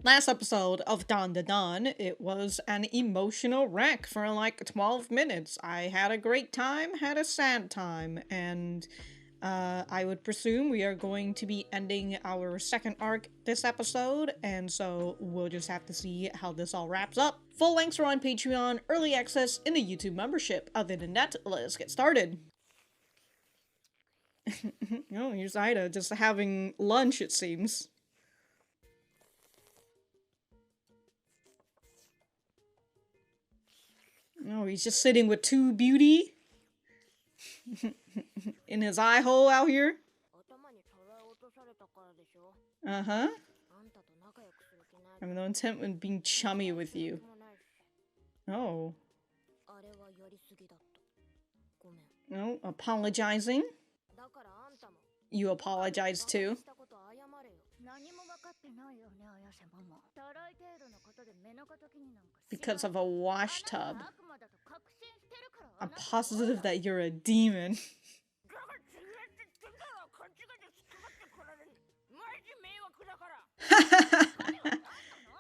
Last episode of Dandadan, it was an emotional wreck for like 12 minutes. I had a great time, had a sad time, and I would presume we are going to be ending our second arc this episode, and so we'll just have to see how this all wraps up. Full links are on Patreon, early access in the YouTube membership. Other than that, let's get started. Oh, here's Aira just having lunch, it seems. Oh, he's just sitting with two beauty in his eye hole out here. Uh-huh. I have no intent in being chummy with you. Oh. No, apologizing. You apologize too. Because of a wash tub. I'm positive that you're a demon.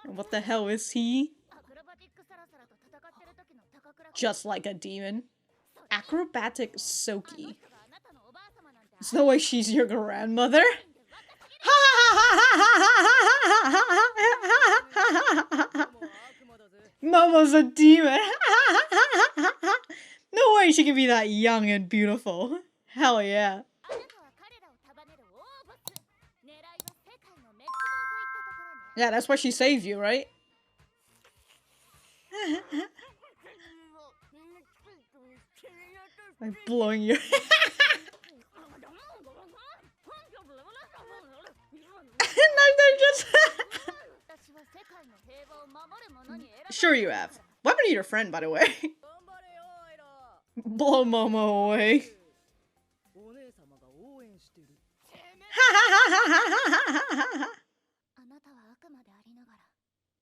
What the hell is he? Just like a demon. Acrobatic Silky. There's no way she's your grandmother. Momo's a demon. No way she can be that young and beautiful. Hell yeah. Yeah, that's why she saved you, right? I'm blowing your just Sure you have. Weapon Eater friend, by the way. Blow Momo away.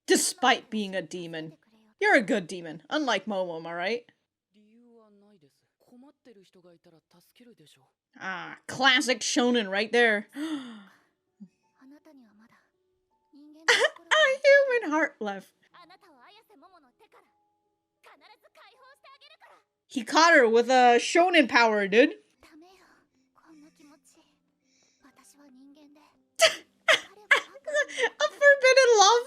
Despite being a demon. You're a good demon, unlike Momo, am I right? Ah, classic shonen right there. A human heart left. He caught her with a shonen power, dude. A forbidden love.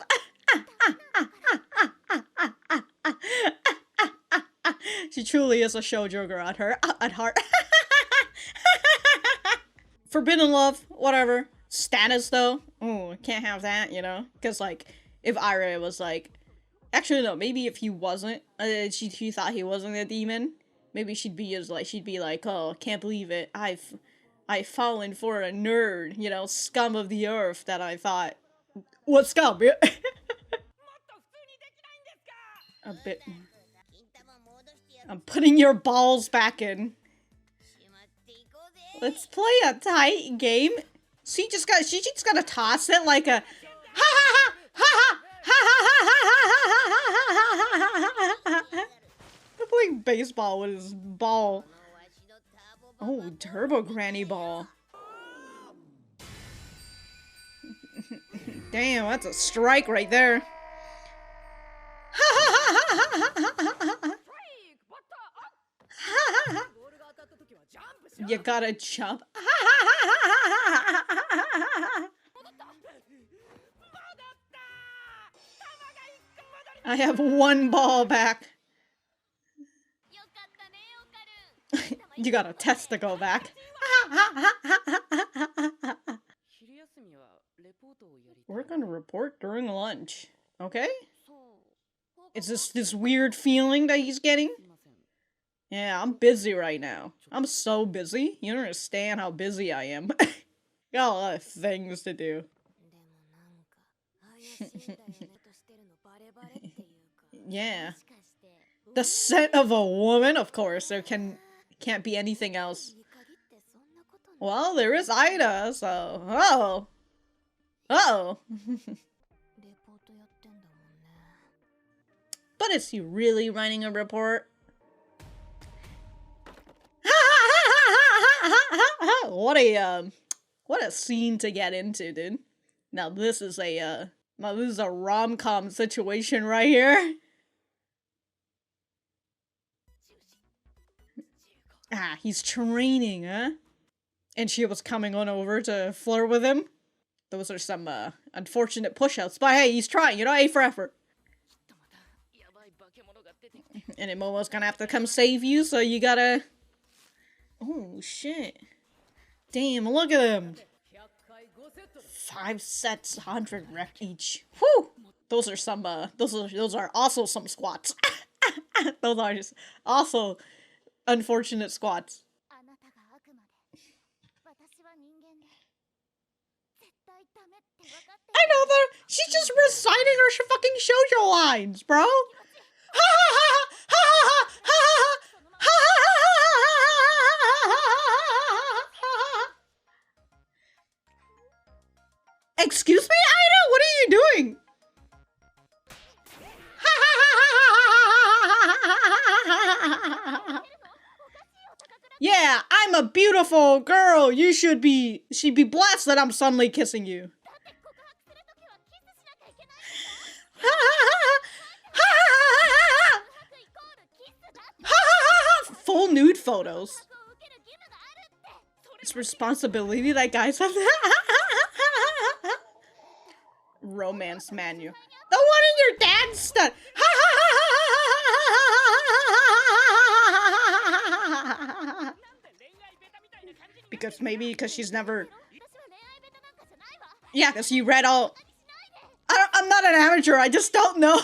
She truly is a shoujo girl at heart. Forbidden love, whatever. Status though, oh, can't have that, you know? Because like, if Aira was like, actually no, maybe if he wasn't, she thought he wasn't a demon, maybe she'd be like, oh, can't believe it, I've fallen for a nerd, you know, scum of the earth that I thought, what scum? A bit. I'm putting your balls back in. Let's play a tight game. She just gotta toss it like a I'm playing baseball with his ball. Oh, turbo granny ball. Damn, that's a strike right there. You gotta jump. I have one ball back. You got a test to go back. Work on a report during lunch. Okay? Is this weird feeling that he's getting? Yeah, I'm busy right now. I'm so busy. You don't understand how busy I am. Got a lot of things to do. Yeah. The scent of a woman, of course. There can't be anything else. Well, there is Aira, so oh. Uh-oh. But is he really running a report? What a scene to get into, dude. Now this is a Now, this is a rom-com situation right here. Ah, he's training, huh? And she was coming on over to flirt with him. Those are some, unfortunate push-outs. But hey, he's trying, you know, A for effort. And then Momo's gonna have to come save you, so you gotta... Oh, shit. Damn, look at him. 5 sets, 100 rep each. Whew! Those are some, those are also some squats. Those are just also unfortunate squats. I know that she's just reciting her fucking shoujo lines, bro. Excuse me, Aira? What are you doing? Yeah, I'm a beautiful girl. She'd be blessed that I'm suddenly kissing you. Full nude photos. It's responsibility that guys have. Romance manual. The one in your dad's stud. Because she's never. Yeah, because you read all. I'm not an amateur. I just don't know.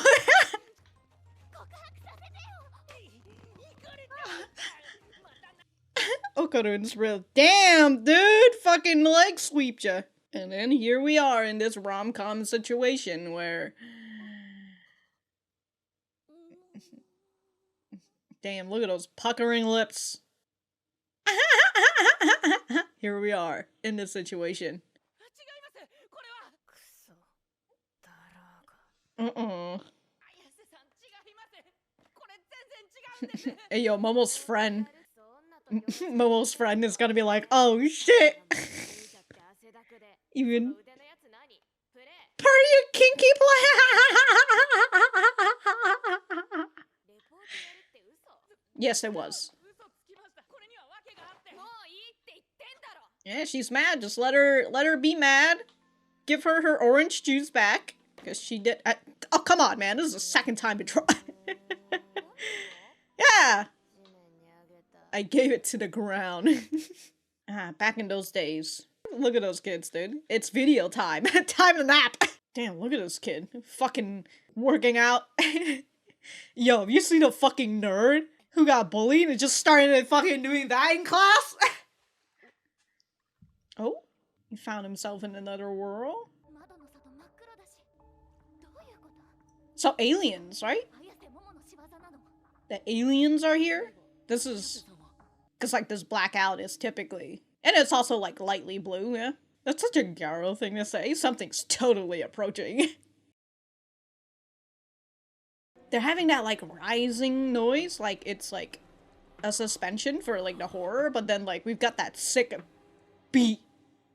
Okarun's real. Damn, dude! Fucking leg sweeped ya. And then here we are in this rom-com situation where... Damn, look at those puckering lips. Here we are in this situation. Hey, yo, Momo's friend. Momo's friend is gonna be like, oh shit! Even per your kinky play. Yes, it was. Yeah, she's mad. Just let her be mad. Give her her orange juice back because she did. Oh, come on, man! This is the second time to try. Yeah. I gave it to the ground. Back in those days. Look at those kids, dude. It's video time. Time to nap. Damn, look at this kid. Fucking working out. Yo, have you seen a fucking nerd who got bullied and just started fucking doing that in class? Oh, he found himself in another world. So aliens, right? The aliens are here? This is... Because, like, this blackout is typically... And it's also, like, lightly blue, yeah? That's such a Garo thing to say. Something's totally approaching. They're having that, like, rising noise. Like, it's, like, a suspension for, like, the horror. But then, like, we've got that sick beat.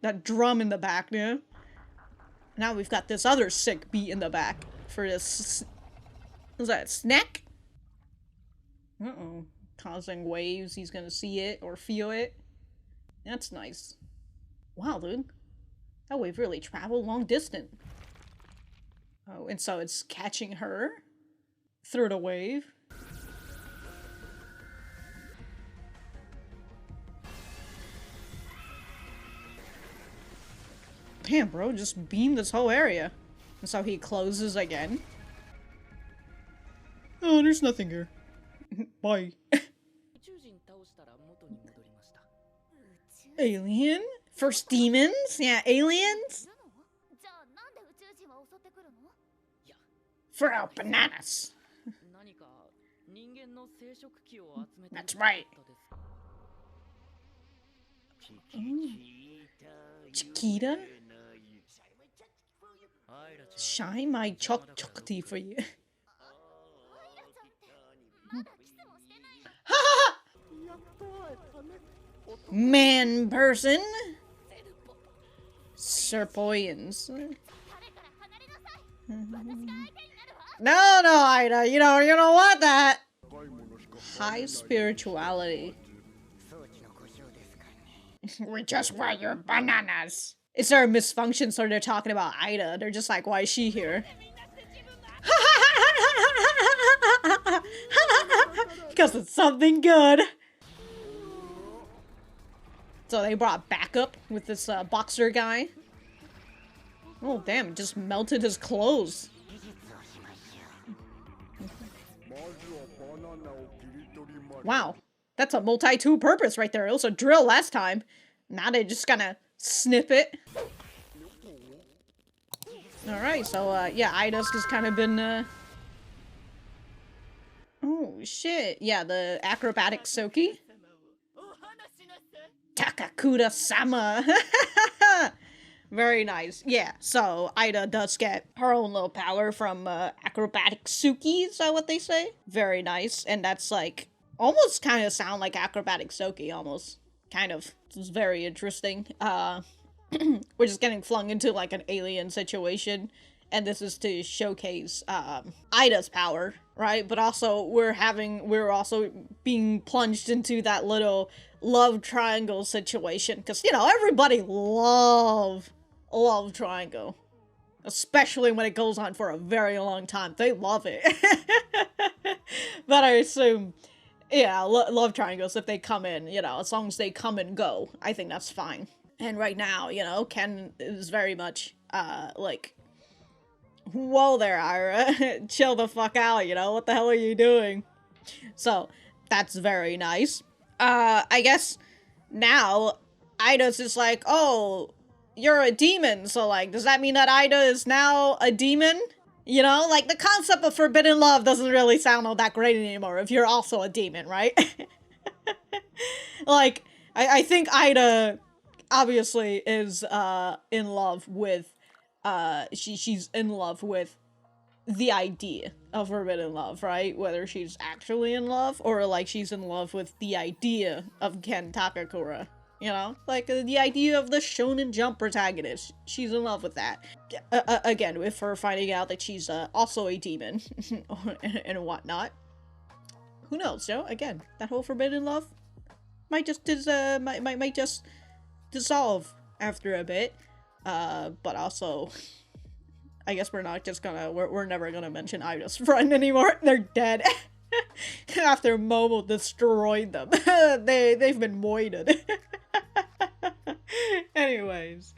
That drum in the back, yeah? Now we've got this other sick beat in the back. For this... Is that a snack? Uh-oh. Causing waves. He's gonna see it or feel it. That's nice. Wow, dude. That wave really traveled long distance. Oh, and so it's catching her through the wave. Damn, bro, just beam this whole area. And so he closes again. Oh, there's nothing here. Bye. Alien? First demons? Yeah, aliens? For our bananas. That's right. Chiquita? Shine my chocolate for you. Man person? Serpoians. No, Aira, you don't want that. High spirituality. We just want your bananas. Is there a misfunction? So they're talking about Aira. They're just like, why is she here? Because it's something good. So they brought backup with this boxer guy. Oh damn, it just melted his clothes. Wow, that's a multi-tool purpose right there. It was a drill last time. Now they just gonna snip it. Alright, so yeah, Ida's just kind of been oh shit, yeah, the Acrobatic Silky. Takakura-sama. Very nice. Yeah, so Aira does get her own little power from Acrobatic Silky, is that what they say? Very nice, and that's like, almost kind of sound like Acrobatic Silky, almost. Kind of. It's very interesting. We're just getting flung into like an alien situation, and this is to showcase Ida's power, right? But also we're also being plunged into that little love triangle situation, because everybody love triangle, especially when it goes on for a very long time. They love it. But I assume, yeah, love triangles, if they come in, as long as they come and go, I think that's fine. And right now, Ken is very much like, whoa there, Aira. Chill the fuck out, what the hell are you doing? So that's very nice. I guess now Ida's just like, oh, you're a demon, so like, does that mean that Aira is now a demon? Like, the concept of forbidden love doesn't really sound all that great anymore if you're also a demon, right? Like, I think Aira obviously is in love with she's in love with the idea of forbidden love, right? Whether she's actually in love or like she's in love with the idea of Ken Takakura. Like the idea of the Shonen Jump protagonist. She's in love with that. Again, with her finding out that she's also a demon and whatnot. Who knows, Again, that whole forbidden love might just might just dissolve after a bit. But also, I guess we're never gonna mention Ida's friend anymore. They're dead. After Momo destroyed them. They've been moided. Anyways.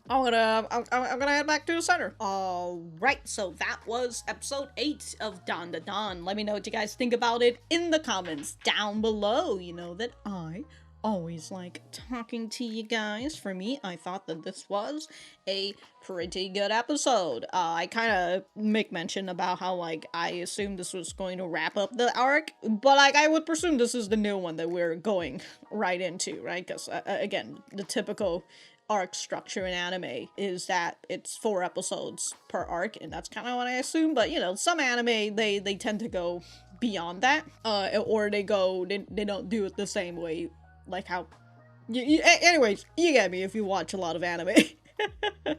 I'm gonna head back to the center. Alright, so that was episode 8 of Dandadan. Let me know what you guys think about it in the comments down below. You know that I always like talking to you guys. For me, I thought that this was a pretty good episode. I kind of make mention about how, like, I assumed this was going to wrap up the arc, but, like, I would presume this is the new one that we're going right into, right? Because, again, the typical arc structure in anime is that it's 4 episodes per arc, and that's kind of what I assume, but, some anime, they tend to go beyond that, or they don't do it the same way. Like how, anyways, you get me if you watch a lot of anime,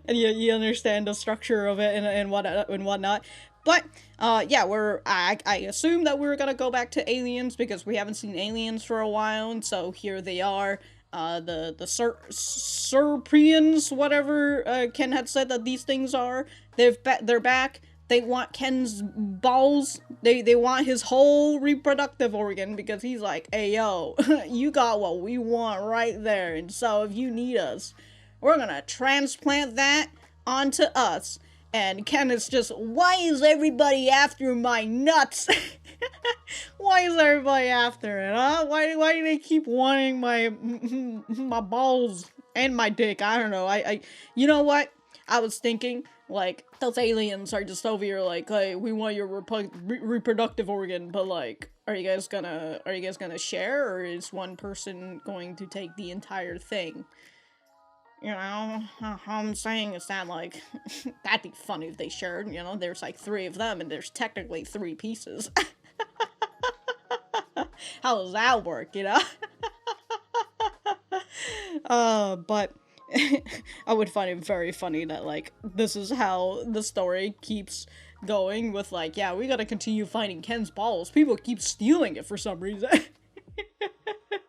and you understand the structure of it and whatnot. But yeah, I assume that we're gonna go back to aliens because we haven't seen aliens for a while, and so here they are. The Serpians, whatever Ken had said that these things are. They're back. They want Ken's balls. They want his whole reproductive organ because he's like, hey, yo, you got what we want right there. And so if you need us, we're gonna transplant that onto us. And Ken is just, why is everybody after my nuts? Why is everybody after it, huh? Why do they keep wanting my balls and my dick? I don't know. You know what? I was thinking, like, those aliens are just over here like, hey, we want your reproductive organ, but like, are you guys gonna share, or is one person going to take the entire thing? All I'm saying is that, like, that'd be funny if they shared, there's like 3 of them, and there's technically 3 pieces. How does that work, But I would find it very funny that, like, this is how the story keeps going with, like, yeah, we gotta continue finding Ken's balls. People keep stealing it for some reason.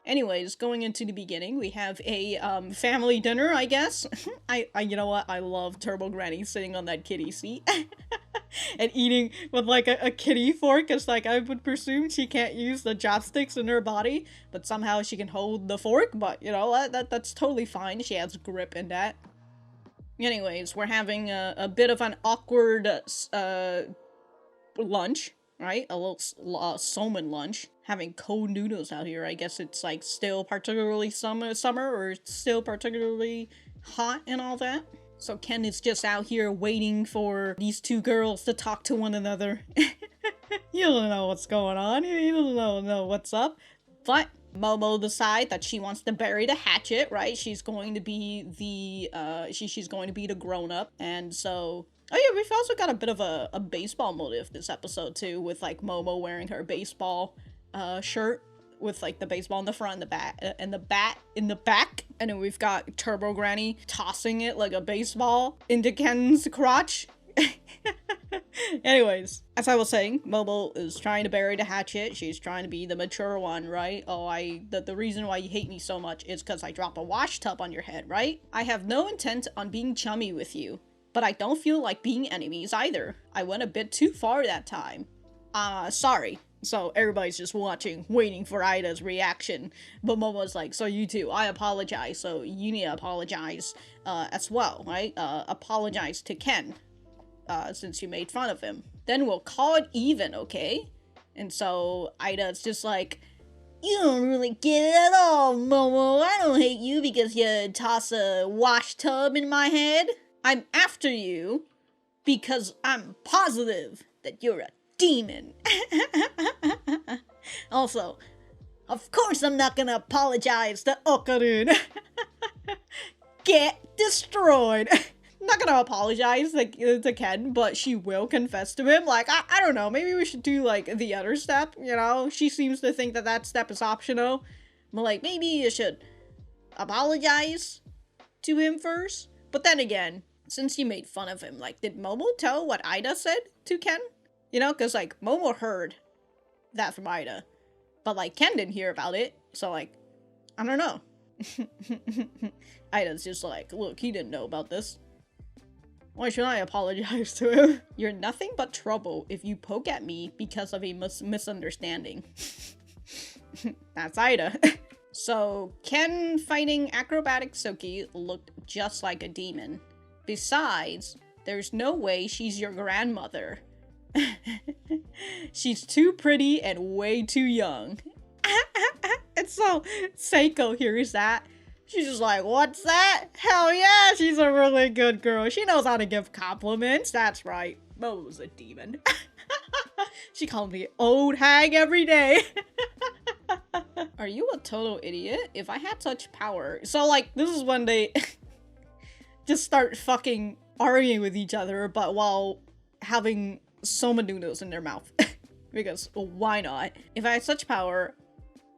Anyways, going into the beginning, we have a, family dinner, I guess. You know what? I love Turbo Granny sitting on that kitty seat. And eating with, like, a kitty fork, because, like, I would presume she can't use the chopsticks in her body, but somehow she can hold the fork, but, you know, that's totally fine. She has grip in that. Anyways, we're having a bit of an awkward, lunch, right? A little, Somen lunch. Having cold noodles out here. I guess it's, like, still particularly summer, or still particularly hot and all that. So Ken is just out here waiting for these two girls to talk to one another. You don't know what's going on. You don't know what's up. But Momo decides that she wants to bury the hatchet, right? She's going to be the, she's going to be the grown-up. And so... Oh yeah, we've also got a bit of a baseball motive this episode too, with, like, Momo wearing her baseball shirt with, like, the baseball in the front and the bat in the back. And then we've got Turbo Granny tossing it like a baseball into Ken's crotch. Anyways, as I was saying, Momo is trying to bury the hatchet. She's trying to be the mature one, right? Oh, the reason why you hate me so much is because I drop a wash tub on your head, right? I have no intent on being chummy with you, but I don't feel like being enemies either. I went a bit too far that time. Sorry. So everybody's just watching, waiting for Ida's reaction. But Momo's like, so you too, I apologize, so you need to apologize as well, right? Apologize to Ken, since you made fun of him. Then we'll call it even, okay? And so Ida's just like, you don't really get it at all, Momo. I don't hate you because you toss a wash tub in my head. I'm after you because I'm positive that you're a demon. Also, of course I'm not gonna apologize to Okarun. Get destroyed. I'm not gonna apologize to Ken, but she will confess to him. Like, I don't know, maybe we should do, like, the other step, you know? She seems to think that step is optional. But, like, maybe you should apologize to him first. But then again, since you made fun of him, like, did Momo tell what Ida said to Ken? You know, because, like, Momo heard that from Ida, but, like, Ken didn't hear about it, so, like, I don't know. Ida's just like, look, he didn't know about this. Why should I apologize to him? You're nothing but trouble if you poke at me because of a misunderstanding. That's Ida. So, Ken fighting Acrobatic Silky looked just like a demon. Besides, there's no way she's your grandmother. She's too pretty and way too young. And so Seiko hears that. She's just like, what's that? Hell yeah, she's a really good girl. She knows how to give compliments. That's right. Momo's a demon. She called me old hag every day. Are you a total idiot? If I had such power. So, like, this is when they just start fucking arguing with each other, but while having Soma noodles in their mouth. Because why not? If I had such power,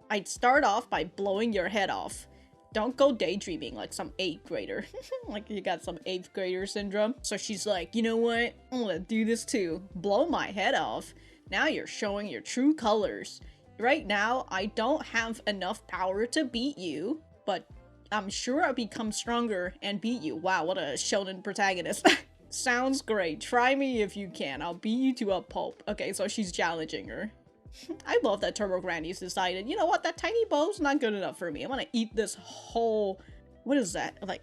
I'd start off by blowing your head off. Don't go daydreaming like some 8th grader. Like you got some 8th grader syndrome. So she's like, you know what? I'm gonna do this too. Blow my head off. Now you're showing your true colors. Right now, I don't have enough power to beat you, but I'm sure I'll become stronger and beat you. Wow, what a shonen protagonist. Sounds great. Try me if you can. I'll beat you to a pulp. Okay, so she's challenging her. I love that Turbo Granny's decided, you know what, that tiny bowl's not good enough for me. I want to eat this whole... What is that? Like,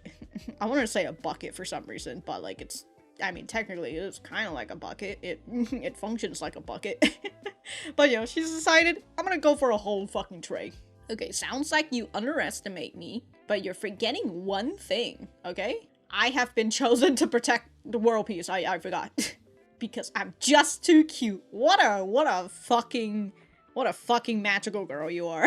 I want to say a bucket for some reason, but like it's... I mean, technically it is kind of like a bucket. It functions like a bucket. But, you know, she's decided, I'm gonna go for a whole fucking tray. Okay, sounds like you underestimate me, but you're forgetting one thing, okay? I have been chosen to protect the world peace. I forgot. Because I'm just too cute. What a fucking magical girl you are.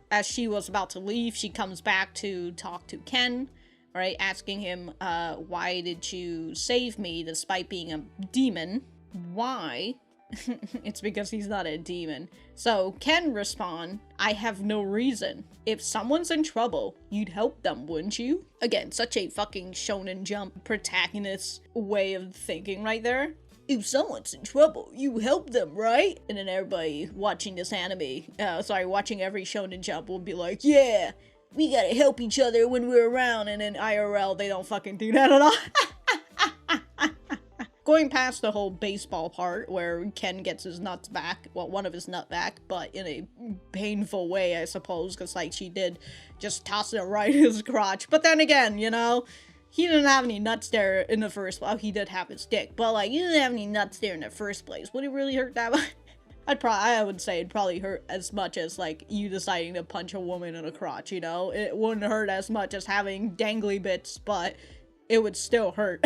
As she was about to leave, she comes back to talk to Ken, right? Asking him, why did you save me despite being a demon? Why It's because he's not a demon. So Ken respond, I have no reason. If someone's in trouble, you'd help them, wouldn't you? Again, such a fucking Shonen Jump protagonist way of thinking right there. If someone's in trouble, you help them, right? And then everybody watching this anime, watching every Shonen Jump will be like, yeah, we gotta help each other when we're around, and in IRL, they don't fucking do that at all. Going past the whole baseball part where Ken gets his nuts back, well, one of his nut back, but in a painful way, I suppose, because, like, she did just toss it right in his crotch. But then again, you know, he didn't have any nuts there in the first place. Well, he did have his dick, but, like, he didn't have any nuts there in the first place. Would it really hurt that much? I would say it'd probably hurt as much as, like, you deciding to punch a woman in the crotch, you know? It wouldn't hurt as much as having dangly bits, but it would still hurt.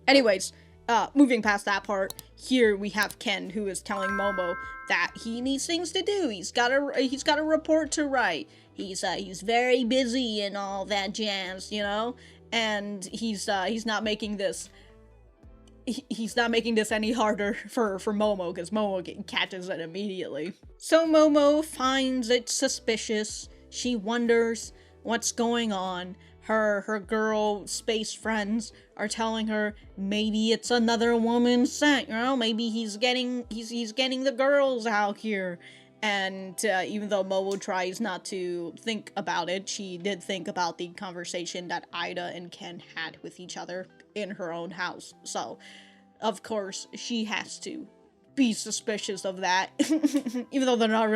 Anyways, moving past that part, here we have Ken, who is telling Momo that he needs things to do. He's got a report to write. He's very busy and all that jazz, you know? And he's not making this any harder for Momo, because Momo catches it immediately. So Momo finds it suspicious. She wonders what's going on. Her girl space friends are telling her maybe it's another woman sent, you know? Maybe he's getting the girls out here. And even though Momo tries not to think about it, she did think about the conversation that Ida and Ken had with each other in her own house. So, of course, she has to be suspicious of that, even though they're not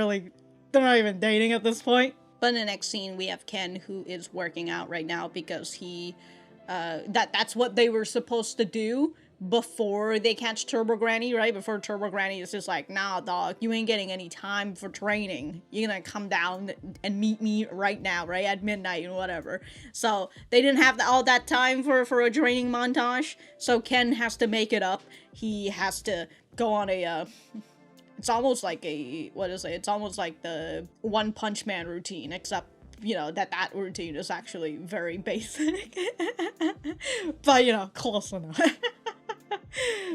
even dating at this point. But in the next scene, we have Ken, who is working out right now because that's what they were supposed to do before they catch Turbo Granny, right? Before Turbo Granny is just like, nah, dog, you ain't getting any time for training. You're gonna come down and meet me right now, right? At midnight and whatever. So they didn't have all that time for a training montage. So Ken has to make it up. He has to go on a, it's almost like it's almost like the One Punch Man routine, except, you know, that routine is actually very basic. But, you know, close enough.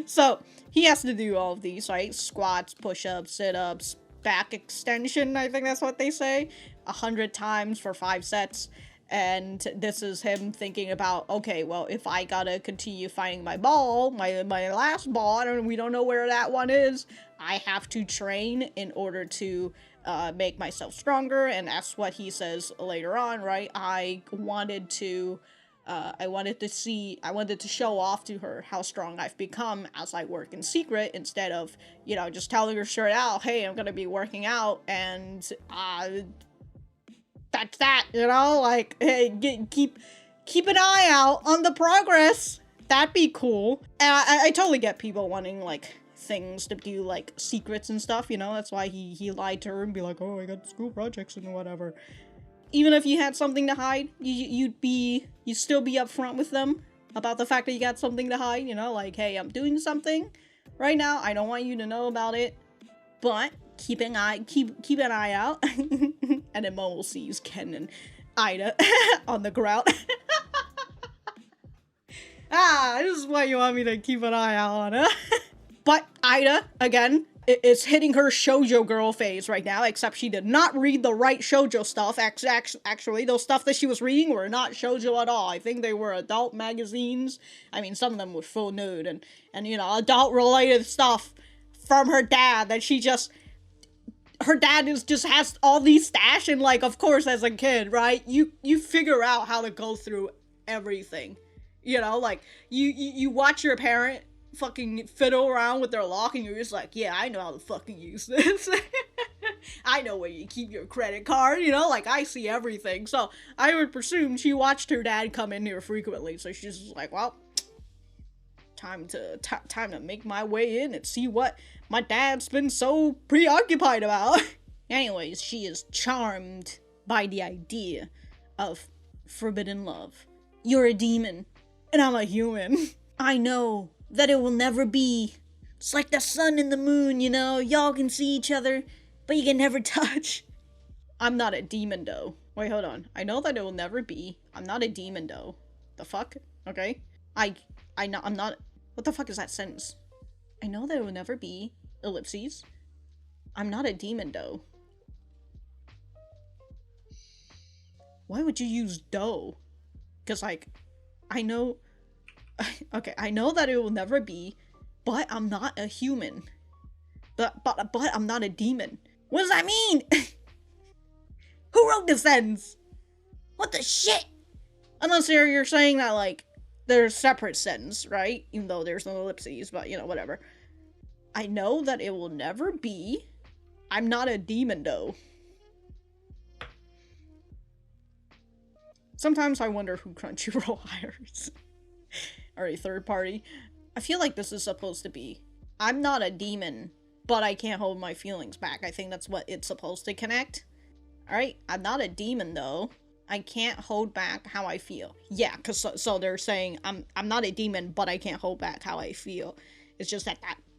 So, he has to do all of these, right? Squats, push-ups, sit-ups, back extension, I think that's what they say. 100 times for 5 sets. And this is him thinking about, okay, well, if I gotta continue finding my ball, my last ball, we don't know where that one is, I have to train in order to make myself stronger. And that's what he says later on, right? I wanted to show off to her how strong I've become as I work in secret, instead of, you know, just telling her straight out, hey, I'm gonna be working out, and that's that, you know? Like, hey, keep an eye out on the progress. That'd be cool. And I totally get people wanting, like, things to do, like, secrets and stuff, you know? That's why he lied to her and be like, oh, I got school projects and whatever. Even if you had something to hide, you'd still be upfront with them about the fact that you got something to hide, you know? Like, hey, I'm doing something right now. I don't want you to know about it, but keep an eye out. And then Momo sees Ken and Ida on the ground. This is what you want me to keep an eye out on, huh? But Ida, again, is hitting her shoujo girl phase right now, except she did not read the right shoujo stuff. Actually, those stuff that she was reading were not shoujo at all. I think they were adult magazines. I mean, some of them were full nude and you know, adult-related stuff from her dad that she just... Her dad just has all these stash, and, like, of course, as a kid, right, you figure out how to go through everything, you know, like, you watch your parent fucking fiddle around with their lock, and you're just like, yeah, I know how to fucking use this. I know where you keep your credit card, you know, like, I see everything. So I would presume she watched her dad come in here frequently, so she's just like, well, time to make my way in and see what my dad's been so preoccupied about. Anyways, she is charmed by the idea of forbidden love. You're a demon, and I'm a human. I know that it will never be. It's like the sun and the moon, you know? Y'all can see each other, but you can never touch. I'm not a demon, though. Wait, hold on. I know that it will never be. I'm not a demon, though. The fuck? Okay? I'm not... What the fuck is that sentence? I know that it will never be. ellipses. I'm not a demon though. Why would you use dough? Because, like, I know... Okay, I know that it will never be, but I'm not a human. But I'm not a demon. What does that mean? Who wrote this sentence? What the shit? Unless you're saying that, like, there's separate sentence, right? Even though there's no ellipses, but, you know, whatever. I know that it will never be. I'm not a demon, though. Sometimes I wonder who Crunchyroll hires. Or a third party. I feel like this is supposed to be, I'm not a demon, but I can't hold my feelings back. I think that's what it's supposed to connect. Alright, I'm not a demon, though. I can't hold back how I feel. Yeah, because so they're saying, I'm not a demon, but I can't hold back how I feel. It's just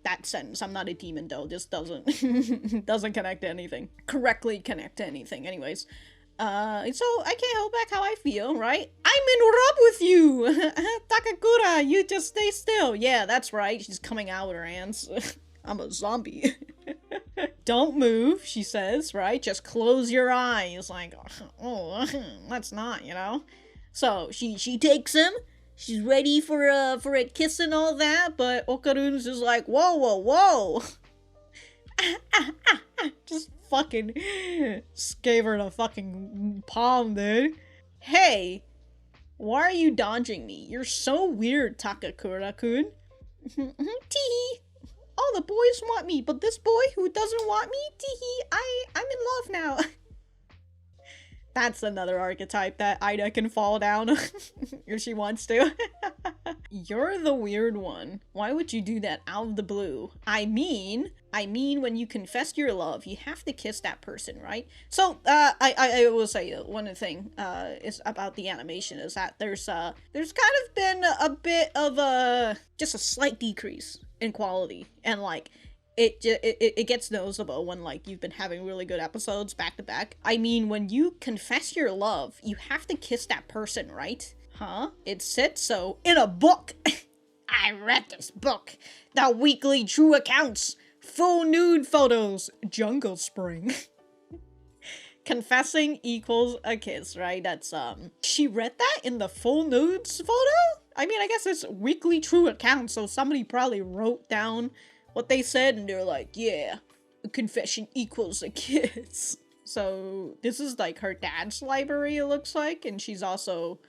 that sentence, I'm not a demon, though, just doesn't, doesn't connect to anything. Correctly connect to anything, anyways. So I can't hold back how I feel, right? I'm in love with you! Takakura, you just stay still. Yeah, that's right, she's coming out with her hands. I'm a zombie. Don't move, she says, right? Just close your eyes. Like, oh, let's not, you know? So, she takes him. She's ready for a kiss and all that, but Okarun's just like, whoa, whoa, whoa! Just fucking gave her the fucking palm, dude. Hey, why are you dodging me? You're so weird, Takakura-kun. Teehee. All the boys want me, but this boy who doesn't want me, teehee, I'm in love now. That's another archetype that Aira can fall down if she wants to. You're the weird one. Why would you do that out of the blue? I mean, when you confess your love, you have to kiss that person, right? So, I will say one thing, is about the animation is that there's kind of been a bit of just a slight decrease in quality, and like, it gets noticeable when, like, you've been having really good episodes back to back. I mean, when you confess your love, you have to kiss that person, right? Huh? It said so in a book. I read this book. The weekly true accounts. Full nude photos. Jungle Spring. Confessing equals a kiss, right? That's, she read that in the full nudes photo? I mean, I guess it's weekly true accounts, so somebody probably wrote down what they said, and they're like, yeah, a confession equals a kiss. So, this is, like, her dad's library, it looks like, and she's also,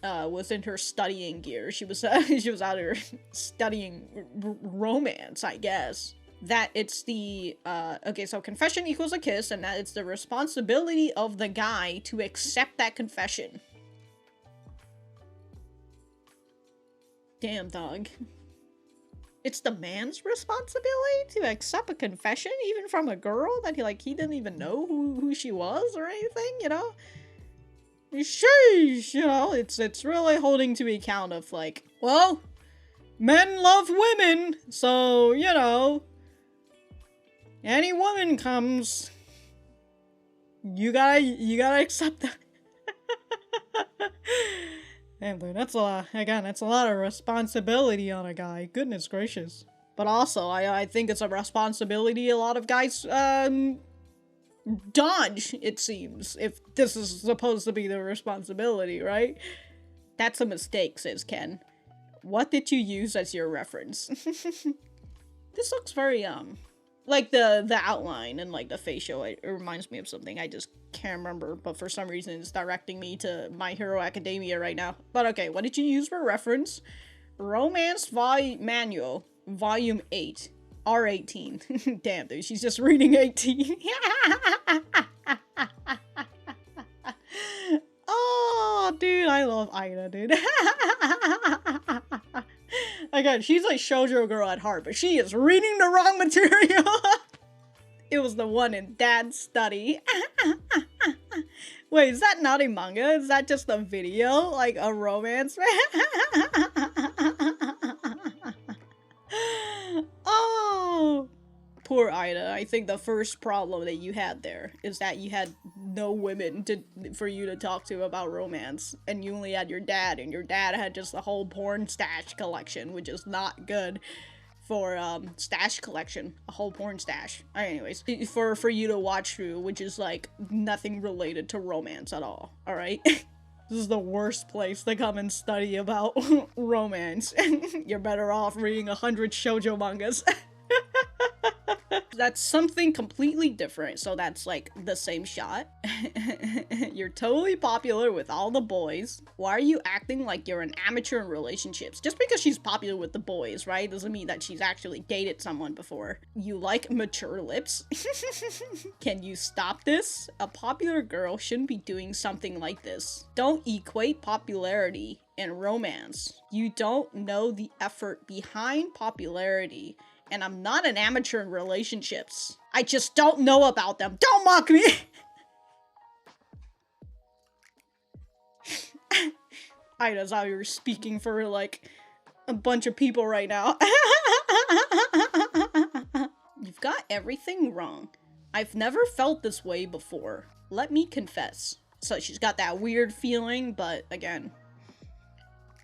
was in her studying gear. She was out here studying romance, I guess. That it's the, okay, so confession equals a kiss, and that it's the responsibility of the guy to accept that confession. Damn, dog. It's the man's responsibility to accept a confession, even from a girl that he didn't even know who she was or anything, you know? Sheesh, you know, it's really holding to account of, like, well, men love women, so, you know, any woman comes, you gotta accept that. Damn, dude, that's a lot, again, that's a lot of responsibility on a guy. Goodness gracious. But also, I think it's a responsibility a lot of guys, dodge, it seems, if this is supposed to be the responsibility, right? That's a mistake, says Ken. What did you use as your reference? This looks very, like the outline and like the facial, it reminds me of something I just can't remember, but for some reason it's directing me to My Hero Academia right now. But okay, what did you use for reference? Romance Manual, Volume 8, R18. Damn, dude, she's just reading 18. Oh, dude, I love Aira, dude. Again, she's like shoujo girl at heart, but she is reading the wrong material. It was the one in Dad's study. Wait, is that not a manga? Is that just a video? Like a romance? Oh, poor Aira. I think the first problem that you had there is that you had no women for you to talk to about romance, and you only had your dad, and your dad had just the whole porn stash collection, which is not good for stash collection, a whole porn stash. Anyways, for you to watch through, which is like nothing related to romance at all. All right. This is the worst place to come and study about romance. You're better off reading 100 shoujo mangas. That's something completely different, so that's like the same shot. You're totally popular with all the boys. Why are you acting like you're an amateur in relationships? Just because she's popular with the boys, right, doesn't mean that she's actually dated someone before. You like mature lips? Can you stop this? A popular girl shouldn't be doing something like this. Don't equate popularity and romance. You don't know the effort behind popularity. And I'm not an amateur in relationships. I just don't know about them. Don't mock me! Aira's out here speaking for, like, a bunch of people right now. You've got everything wrong. I've never felt this way before. Let me confess. So she's got that weird feeling, but again,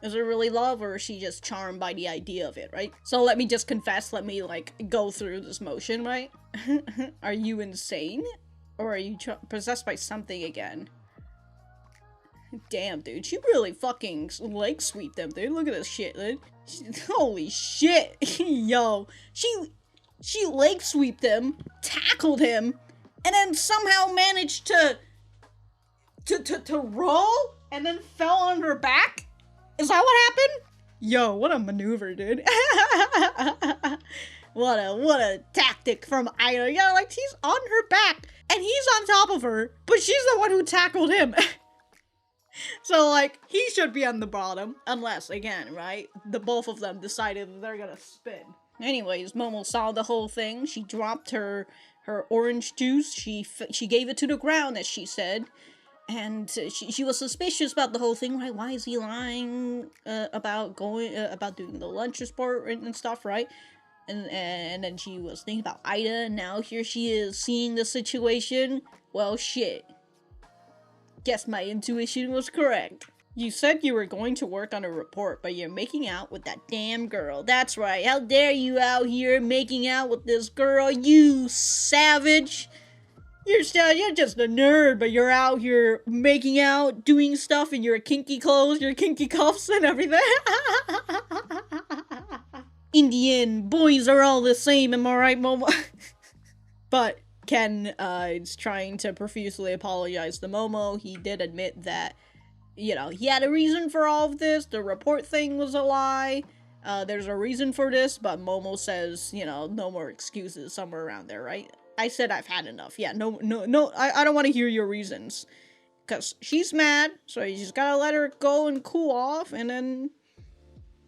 is it really love, or is she just charmed by the idea of it, right? So let me just confess, let me, like, go through this motion, right? Are you insane? Or are you possessed by something again? Damn, dude, she really fucking leg sweeped them, dude. Look at this shit, dude. Holy shit. Yo, she leg sweeped him, tackled him, and then somehow managed to roll, and then fell on her back? Is that what happened? Yo, what a maneuver, dude. What a tactic from Aira. Yeah, like, she's on her back, and he's on top of her, but she's the one who tackled him. So, like, he should be on the bottom, unless, again, right, the both of them decided that they're gonna spin. Anyways, Momo saw the whole thing. She dropped her orange juice. She gave it to the ground, as she said. And she was suspicious about the whole thing, right? Why is he lying about doing the lunch report and stuff, right? And then she was thinking about Ida, and now here she is seeing the situation. Well, shit. Guess my intuition was correct. You said you were going to work on a report, but you're making out with that damn girl. That's right. How dare you out here making out with this girl, you savage! You're just a nerd, but you're out here making out, doing stuff in your kinky clothes, your kinky cuffs, and everything. In the end, boys are all the same, am I right, Momo? But Ken is trying to profusely apologize to Momo. He did admit that, you know, he had a reason for all of this. The report thing was a lie. There's a reason for this, but Momo says, you know, no more excuses, somewhere around there, right? I said I've had enough. Yeah, no, I don't want to hear your reasons. Because she's mad, so you just gotta let her go and cool off, and then,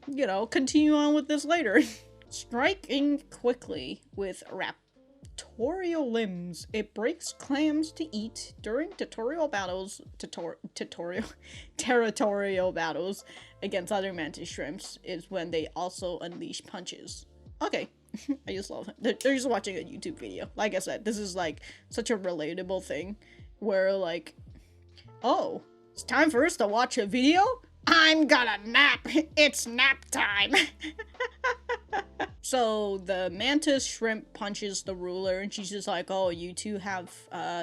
you know, continue on with this later. Striking quickly with raptorial limbs, it breaks clams to eat during territorial battles against other mantis shrimps is when they also unleash punches. Okay. I just love it. They're just watching a YouTube video. Like I said, this is like such a relatable thing where like, oh, it's time for us to watch a video? I'm gonna nap. It's nap time. So the mantis shrimp punches the ruler, and she's just like, oh, you two have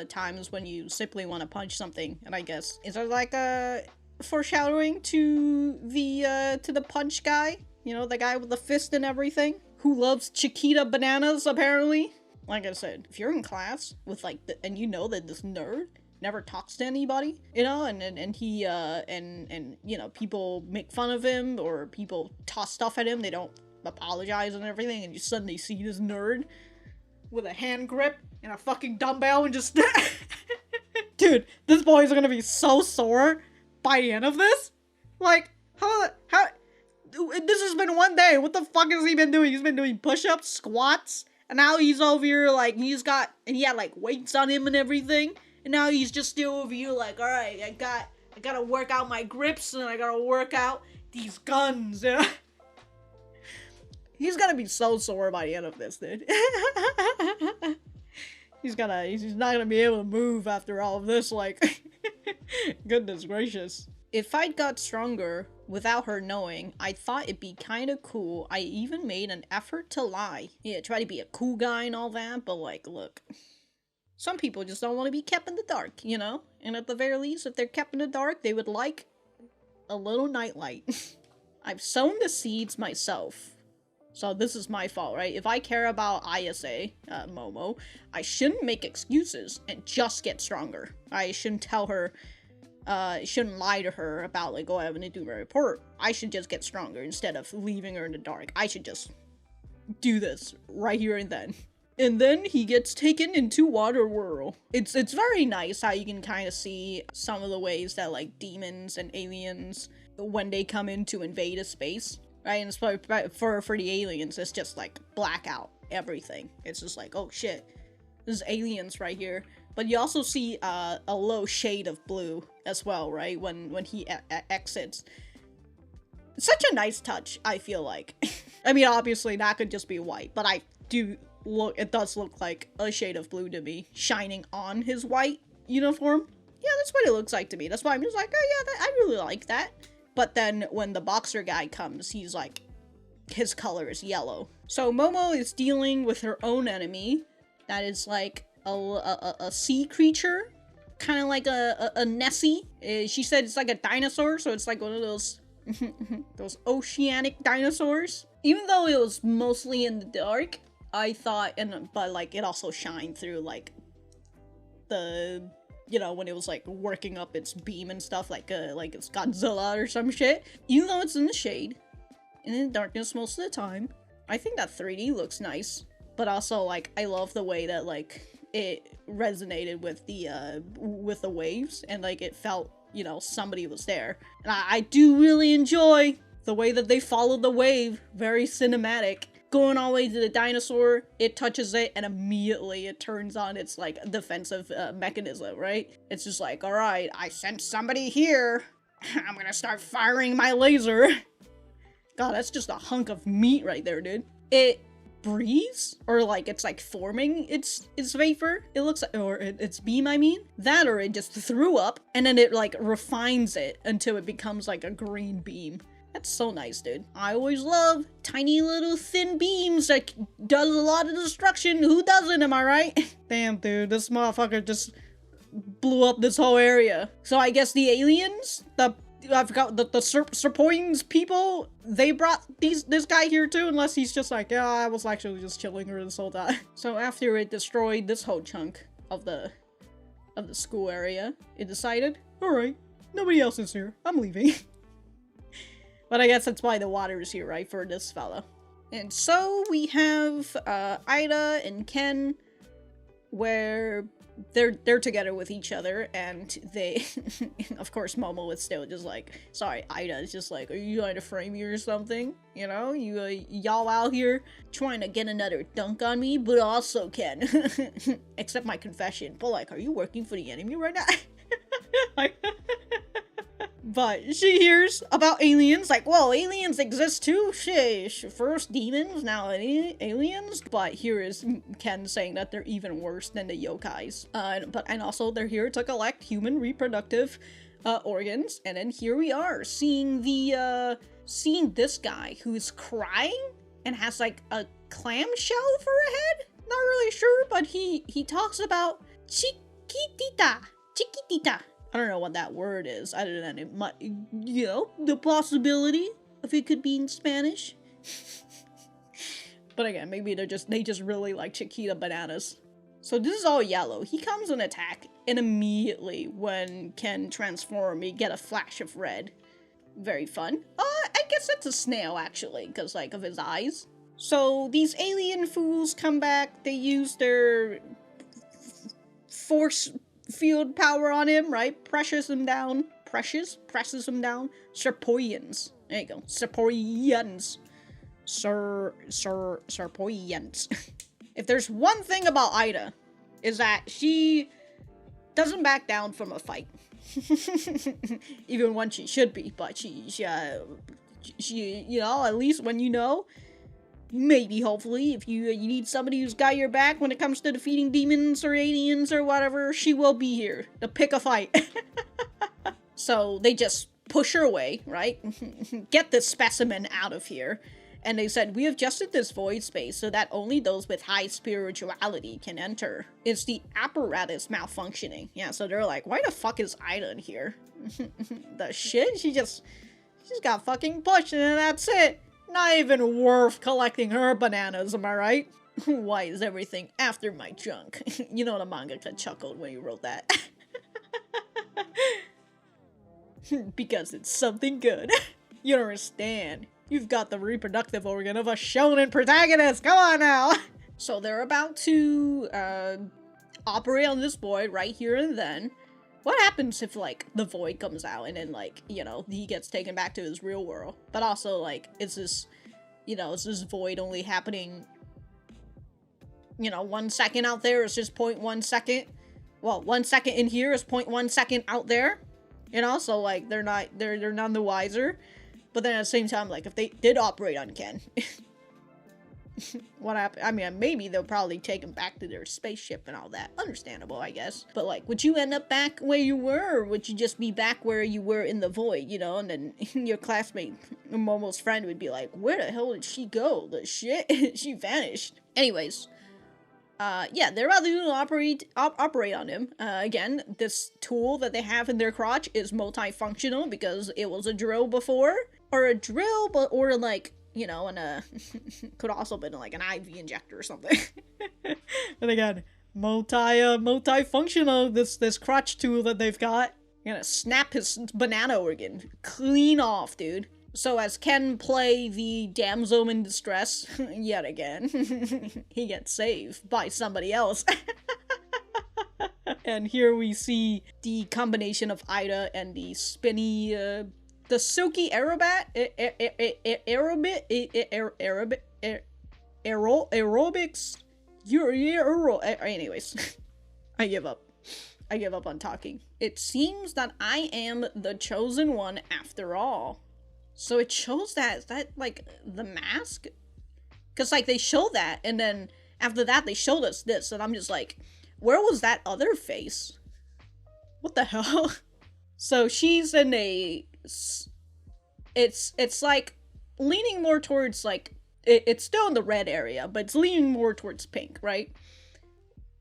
times when you simply want to punch something. And I guess, is there like a foreshadowing to the punch guy? You know, the guy with the fist and everything? Who loves Chiquita bananas, apparently? Like I said, if you're in class with, like, and you know that this nerd never talks to anybody, you know, and he, and, you know, people make fun of him, or people toss stuff at him, they don't apologize and everything, and you suddenly see this nerd with a hand grip and a fucking dumbbell and just... Dude, this boy's gonna be so sore by the end of this? Like, how... This has been one day. What the fuck has he been doing? He's been doing push-ups, squats, and now he's over here, like, he had, like, weights on him and everything, and now he's just still over here, like, alright, I gotta work out my grips, and I gotta work out these guns, you know? He's gonna be so sore by the end of this, dude. He's not gonna be able to move after all of this, like, goodness gracious. If fight got stronger, without her knowing, I thought it'd be kind of cool. I even made an effort to lie. Yeah, try to be a cool guy and all that, but like, look. Some people just don't want to be kept in the dark, you know? And at the very least, if they're kept in the dark, they would like a little nightlight. I've sown the seeds myself. So this is my fault, right? If I care about ISA, Momo, I shouldn't make excuses and just get stronger. I shouldn't tell her, shouldn't lie to her about, like, oh, I have to do my report. I should just get stronger instead of leaving her in the dark. I should just do this right here and then. And then he gets taken into Water World. It's very nice how you can kind of see some of the ways that, like, demons and aliens, when they come in to invade a space. Right, and for the aliens, it's just like blackout everything. It's just like, oh shit, there's aliens right here. But you also see a low shade of blue as well, right? When he exits. It's such a nice touch, I feel like. I mean, obviously that could just be white, but it does look like a shade of blue to me, shining on his white uniform. Yeah, that's what it looks like to me. That's why I'm just like, oh yeah, I really like that. But then when the boxer guy comes, he's like, his color is yellow. So Momo is dealing with her own enemy. That is like a sea creature. Kind of like a Nessie. She said it's like a dinosaur, so it's like one of those, those oceanic dinosaurs. Even though it was mostly in the dark, I thought, but like it also shined through like the... You know, when it was, like, working up its beam and stuff, like it's Godzilla or some shit. Even though it's in the shade, and in the darkness most of the time, I think that 3D looks nice. But also, like, I love the way that, like, it resonated with the waves, and, like, it felt, you know, somebody was there. And I do really enjoy the way that they followed the wave. Very cinematic. Going all the way to the dinosaur, it touches it, and immediately it turns on its, like, defensive mechanism, right? It's just like, alright, I sent somebody here. I'm gonna start firing my laser. God, that's just a hunk of meat right there, dude. It breathes, or, like, it's, like, forming its vapor. It looks like, or its beam, I mean. That, or it just threw up, and then it, like, refines it until it becomes, like, a green beam. That's so nice, dude. I always love tiny little thin beams that does a lot of destruction. Who doesn't, am I right? Damn, dude, this motherfucker just blew up this whole area. So I guess the aliens, I forgot, the Serpoians people, they brought this guy here too, unless he's just like, yeah, I was actually just chilling here this whole time. So after it destroyed this whole chunk of the school area, it decided, alright, nobody else is here. I'm leaving. But I guess that's why the water is here, right? For this fella. And so we have Aira and Ken, where they're together with each other, and they, of course, Momo is still just like, sorry, Aira is just like, are you trying to frame me or something? You know, y'all out here trying to get another dunk on me, but also Ken, accept my confession. But like, are you working for the enemy right now? But she hears about aliens, like, well, aliens exist too, sheesh. First demons, now aliens. But here is Ken saying that they're even worse than the yokais. And also they're here to collect human reproductive organs. And then here we are, seeing this guy who's crying and has like a clamshell for a head. Not really sure, but he talks about chiquitita. I don't know what that word is, other than it might, you know, the possibility of it could be in Spanish. But again, maybe they just really like Chiquita bananas. So this is all yellow. He comes and attack, and immediately when Ken transform, we get a flash of red. Very fun. I guess it's a snail actually, because like of his eyes. So these alien fools come back. They use their force field power on him, right? Presses him down. Presses him down. Serpoians. There you go. Serpoians. Serpoians. If there's one thing about Aira, is that she doesn't back down from a fight. Even when she should be, but she, you know, at least when you know, maybe, hopefully, if you need somebody who's got your back when it comes to defeating demons or aliens or whatever, she will be here to pick a fight. So they just push her away, right? Get this specimen out of here. And they said, we have adjusted this void space so that only those with high spirituality can enter. It's the apparatus malfunctioning. Yeah, so they're like, why the fuck is Aira in here? The shit? She's got fucking pushed and that's it. Not even worth collecting her bananas, am I right? Why is everything after my junk? You know the mangaka chuckled when he wrote that. Because it's something good. You don't understand. You've got the reproductive organ of a shonen protagonist. Come on now. So they're about to operate on this void right here and then. What happens if, like, the void comes out and then, like, you know, he gets taken back to his real world? But also, like, is this void only happening, you know, 1 second out there? It's just 0.1 second. Well, 1 second in here is 0.1 second out there. You know, so, like, they're none the wiser. But then at the same time, like, if they did operate on Ken, what happened? I mean, maybe they'll probably take him back to their spaceship and all that. Understandable, I guess. But, like, would you end up back where you were? Or would you just be back where you were in the void, you know? And then your classmate, Momo's friend, would be like, where the hell did she go? The shit? She vanished. Anyways. Yeah, they're about to operate on him. Again, this tool that they have in their crotch is multifunctional because it was a drill before. Or a drill, or like, you know, could also been like an IV injector or something. But again, multifunctional, this crotch tool that they've got. You're gonna snap his banana organ clean off, dude. So as Ken play the damsel in distress, yet again, he gets saved by somebody else. And here we see the combination of Aira and the spinny, the silky aerobat, aerobics, anyways, I give up. I give up on talking. It seems that I am the chosen one after all. So it shows that, is that, like, the mask? Because, like, they show that, and then after that they showed us this, and I'm just like, where was that other face? What the hell? So she's in a... It's like, leaning more towards, like, it's still in the red area, but it's leaning more towards pink, right?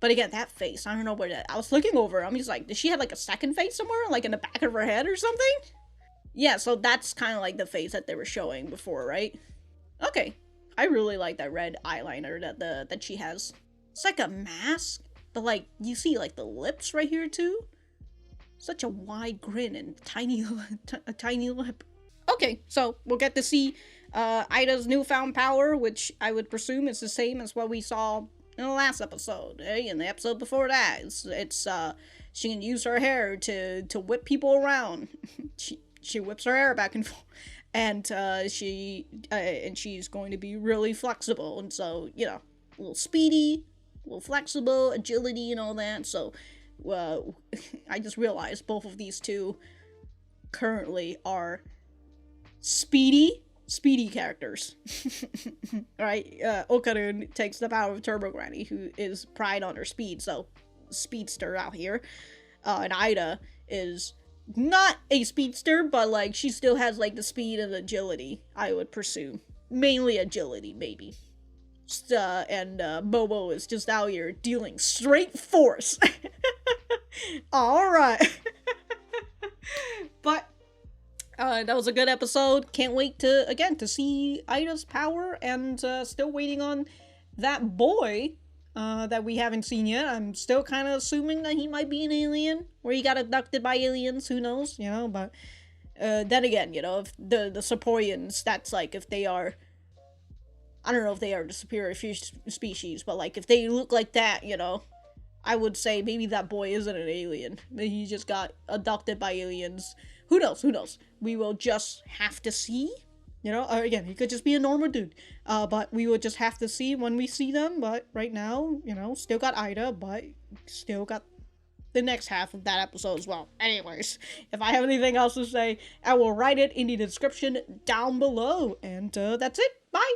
But again, that face, I don't know where that... I was looking over, I'm just like, does she have, like, a second face somewhere? Like, in the back of her head or something? Yeah, so that's kind of like the face that they were showing before, right? Okay. I really like that red eyeliner that she has. It's like a mask, but like, you see like the lips right here too? Such a wide grin and a tiny lip. Okay, so we'll get to see Aira's newfound power, which I would presume is the same as what we saw in the last episode, in the episode before that. It's she can use her hair to whip people around. She whips her hair back and forth, and she's going to be really flexible, and so, you know, a little speedy, a little flexible, agility, and all that. So, I just realized both of these two currently are speedy characters. Right? Okarun takes the power of Turbo Granny, who is pride on her speed, so speedster out here. And Aira is not a speedster, but like she still has like the speed and agility, I would presume. Mainly agility, maybe. And Momo is just out here dealing straight force. Alright. But that was a good episode. Can't wait to see Aira's power, and still waiting on that boy that we haven't seen yet. I'm still kind of assuming that he might be an alien, or he got abducted by aliens, who knows, you know, but then again, you know, if the Sapoians, that's like, if they are, I don't know if they are the superior species, but like, if they look like that, you know, I would say maybe that boy isn't an alien. Maybe he just got abducted by aliens. Who knows? We will just have to see. You know, again, he could just be a normal dude. But we will just have to see when we see them. But right now, you know, still got Aira, but still got the next half of that episode as well. Anyways, if I have anything else to say, I will write it in the description down below. And that's it. Bye!